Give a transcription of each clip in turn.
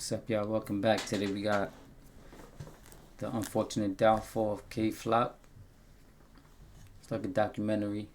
What's up, y'all? Welcome back. Today we got the unfortunate downfall of kayflock. It's like a documentary.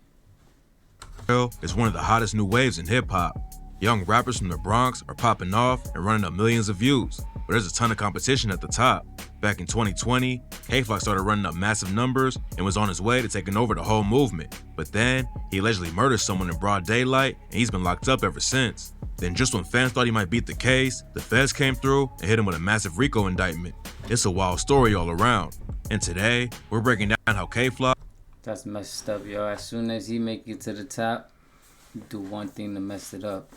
Is one of the hottest new waves in hip-hop. Young rappers from the Bronx are popping off and running up millions of views, but there's a ton of competition at the top. Back in 2020, kayflock started running up massive numbers and was on his way to taking over the whole movement. But then, he allegedly murdered someone in broad daylight and he's been locked up ever since. Then just when fans thought he might beat the case, the feds came through and hit him with a massive RICO indictment. It's a wild story all around. And today, we're breaking down how kayflock— That's messed up, yo. As soon as he make it to the top, he do one thing to mess it up.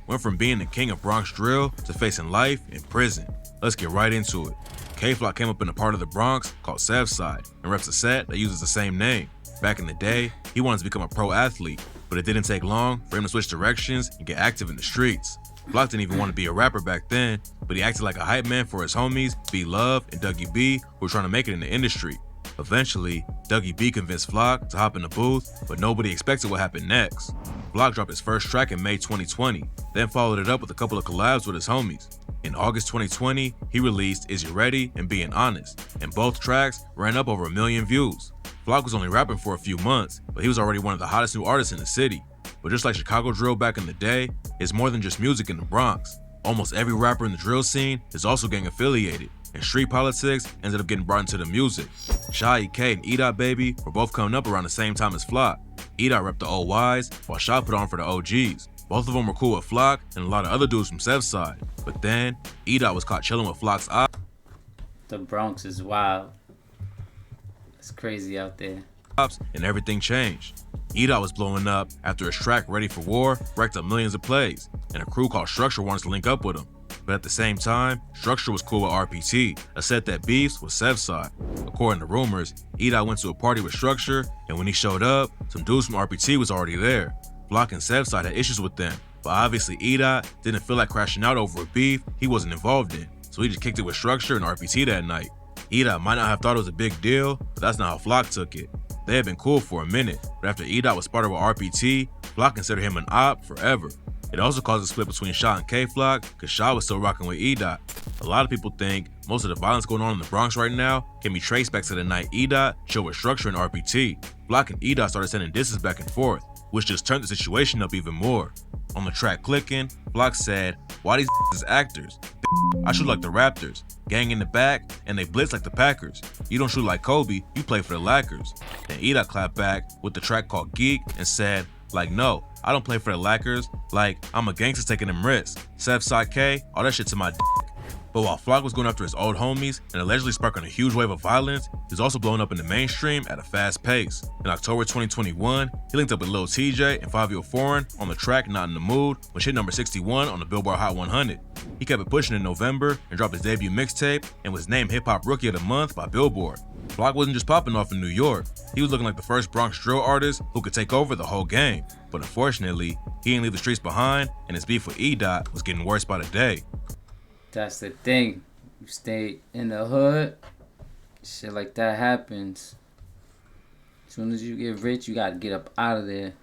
went from being the king of Bronx drill to facing life in prison. Let's get right into it. Kayflock came up in a part of the Bronx called Southside and reps a set that uses the same name. Back in the day, he wanted to become a pro athlete, but it didn't take long for him to switch directions and get active in the streets. Flock didn't even want to be a rapper back then, but he acted like a hype man for his homies, B Love and Dougie B, who were trying to make it in the industry. Eventually, Dougie B convinced Flock to hop in the booth, but nobody expected what happened next. Flock dropped his first track in May 2020, then followed it up with a couple of collabs with his homies. In August 2020, he released Is You Ready and Being Honest, and both tracks ran up over 1 million views. Flock was only rapping for a few months, but he was already one of the hottest new artists in the city. But just like Chicago drill back in the day, it's more than just music in the Bronx. Almost every rapper in the drill scene is also gang affiliated, and street politics ended up getting brought into the music. Shy E.K. and E-Dot Baby were both coming up around the same time as Flock. E-Dot repped the old Ys, while Shy put on for the OGs. Both of them were cool with Flock and a lot of other dudes from Southside. But then, E-Dot was caught chilling with Flock's eye. The Bronx is wild. It's crazy out there. And everything changed. E-Dot was blowing up after his track Ready for War racked up millions of plays, and a crew called Structure wanted to link up with him. But at the same time, Structure was cool with RPT, a set that beefs with Southside. According to rumors, E-Dot went to a party with Structure, and when he showed up, some dudes from RPT was already there. Flock and Southside had issues with them, but obviously E-Dot didn't feel like crashing out over a beef he wasn't involved in, so he just kicked it with Structure and RPT that night. E-Dot might not have thought it was a big deal, but that's not how Flock took it. They had been cool for a minute, but after E-Dot was spotted with RPT, Flock considered him an op forever. It also caused a split between Shaw and Kayflock, because Shaw was still rocking with E-Dot. A lot of people think most of the violence going on in the Bronx right now can be traced back to the night E-Dot showed with Structure and RPT. Flock and E-Dot started sending disses back and forth, which just turned the situation up even more. On the track Clickin', Flock said, "Why these is actors? I shoot like the Raptors, gang in the back, and they blitz like the Packers. You don't shoot like Kobe, you play for the Lakers." Then E-Dot clapped back with the track called Geek and said, like, "No, I don't play for the Lakers, like, I'm a gangster taking them risks. Southside K, all that shit to my d." But while Flock was going after his old homies and allegedly sparking a huge wave of violence, he was also blowing up in the mainstream at a fast pace. In October 2021, he linked up with Lil TJ and Fabio Foreign on the track Not in the Mood, which hit number 61 on the Billboard Hot 100. He kept it pushing in November and dropped his debut mixtape and was named Hip Hop Rookie of the Month by Billboard. Flock wasn't just popping off in New York, he was looking like the first Bronx drill artist who could take over the whole game. But unfortunately, he didn't leave the streets behind, and his beef with E-Dot was getting worse by the day. That's the thing. You stay in the hood, shit like that happens. As soon as you get rich, you gotta get up out of there.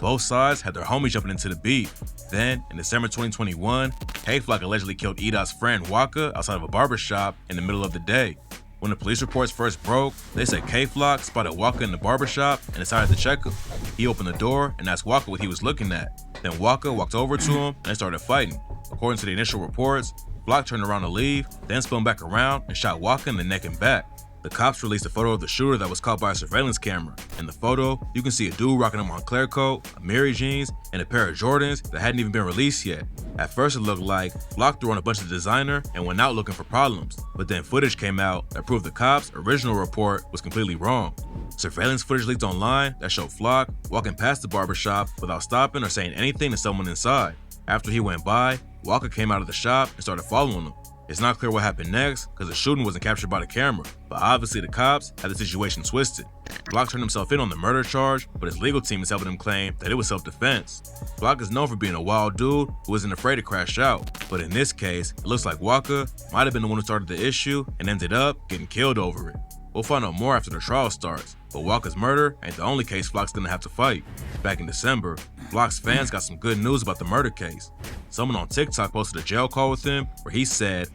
Both sides had their homies jumping into the beef. Then, in December 2021, Kayflock allegedly killed E-Dot's friend Waka outside of a barbershop in the middle of the day. When the police reports first broke, they said Kayflock spotted Waka in the barbershop and decided to check him. He opened the door and asked Waka what he was looking at. Then Waka walked over to him and they started fighting. According to the initial reports, Flock turned around to leave, then spun back around and shot Waka in the neck and back. The cops released a photo of the shooter that was caught by a surveillance camera. In the photo, you can see a dude rocking a Montclair coat, a Mary jeans, and a pair of Jordans that hadn't even been released yet. At first it looked like Flock threw on a bunch of designer and went out looking for problems, but then footage came out that proved the cops' original report was completely wrong. Surveillance footage leaked online that showed Flock walking past the barbershop without stopping or saying anything to someone inside. After he went by, Walker came out of the shop and started following him. It's not clear what happened next because the shooting wasn't captured by the camera, but obviously the cops had the situation twisted. Flock turned himself in on the murder charge, but his legal team is helping him claim that it was self-defense. Flock is known for being a wild dude who isn't afraid to crash out, but in this case, it looks like Walker might have been the one who started the issue and ended up getting killed over it. We'll find out more after the trial starts, But Walker's murder ain't the only case Flock's gonna have to fight. Back in December, Flock's fans got some good news about the murder case. Someone on TikTok posted a jail call with him where he said,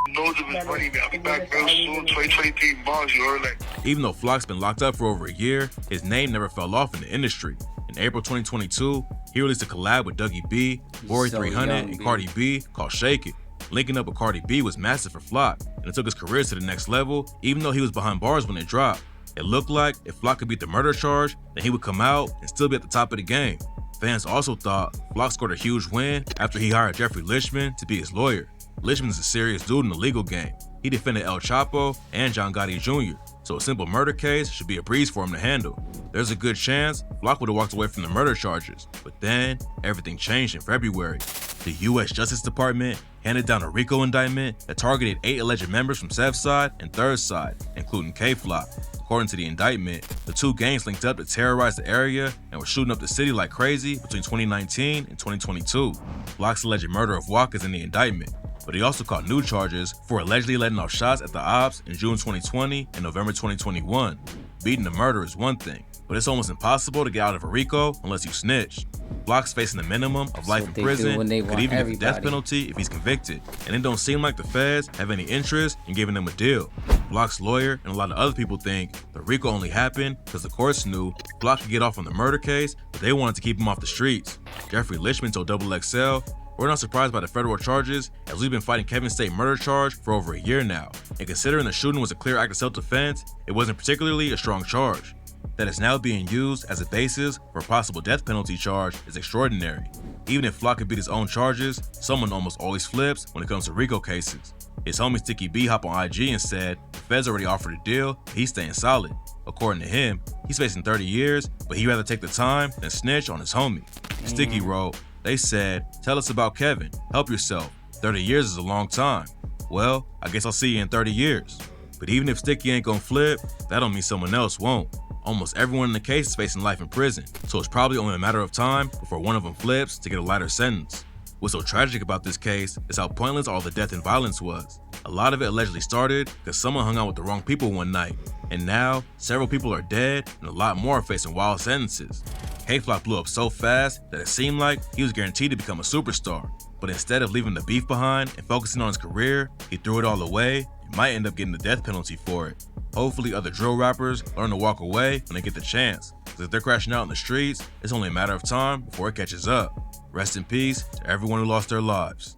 knows of his money, man. I'll be back real soon. 2023 bonds, you heard? Even though Flock's been locked up for over a year, his name never fell off in the industry. In April 2022, he released a collab with Dougie B, Bori 300, and Cardi B called Shake It. Linking up with Cardi B was massive for Flock, and it took his career to the next level, even though he was behind bars when it dropped. It looked like if Flock could beat the murder charge, then he would come out and still be at the top of the game. Fans also thought Flock scored a huge win after he hired Jeffrey Lichman to be his lawyer. Lichman is a serious dude in the legal game. He defended El Chapo and John Gotti Jr., so a simple murder case should be a breeze for him to handle. There's a good chance Flock would have walked away from the murder charges, but then everything changed in February. The U.S. Justice Department handed down a RICO indictment that targeted 8 alleged members from Sev's side and Third's side, including kayflock. According to the indictment, the two gangs linked up to terrorize the area and were shooting up the city like crazy between 2019 and 2022. Flock's alleged murder of Walk is in the indictment, but he also caught new charges for allegedly letting off shots at the ops in June 2020 and November 2021. Beating the murder is one thing, but it's almost impossible to get out of a RICO unless you snitch. Flock's facing a minimum of life in prison, could even get the death penalty if he's convicted, and it don't seem like the feds have any interest in giving him a deal. Flock's lawyer and a lot of other people think the RICO only happened because the courts knew Flock could get off on the murder case, but they wanted to keep him off the streets. Jeffrey Lichman told XXL, "We're not surprised by the federal charges, as we've been fighting Kevin State murder charge for over a year now, and considering the shooting was a clear act of self-defense, it wasn't particularly a strong charge. That it's now being used as a basis for a possible death penalty charge is extraordinary. Even if Flock could beat his own charges, someone almost always flips when it comes to RICO cases." His homie Sticky B hopped on IG and said the feds already offered a deal, but he's staying solid. According to him, he's facing 30 years, but he'd rather take the time than snitch on his homie. Sticky wrote, "They said, tell us about Kevin, help yourself. 30 years is a long time. Well, I guess I'll see you in 30 years. But even if Sticky ain't gonna flip, that don't mean someone else won't. Almost everyone in the case is facing life in prison, so it's probably only a matter of time before one of them flips to get a lighter sentence." What's so tragic about this case is how pointless all the death and violence was. A lot of it allegedly started because someone hung out with the wrong people one night, and now several people are dead and a lot more are facing wild sentences. Kayflock blew up so fast that it seemed like he was guaranteed to become a superstar, but instead of leaving the beef behind and focusing on his career, he threw it all away and might end up getting the death penalty for it. Hopefully other drill rappers learn to walk away when they get the chance, because if they're crashing out in the streets, it's only a matter of time before it catches up. Rest in peace to everyone who lost their lives.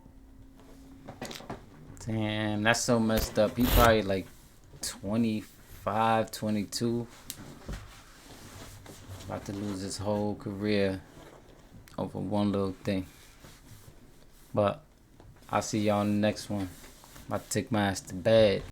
Damn, that's so messed up. He probably like 25, 22. About to lose his whole career over one little thing. But I'll see y'all in the next one. About to take my ass to bed.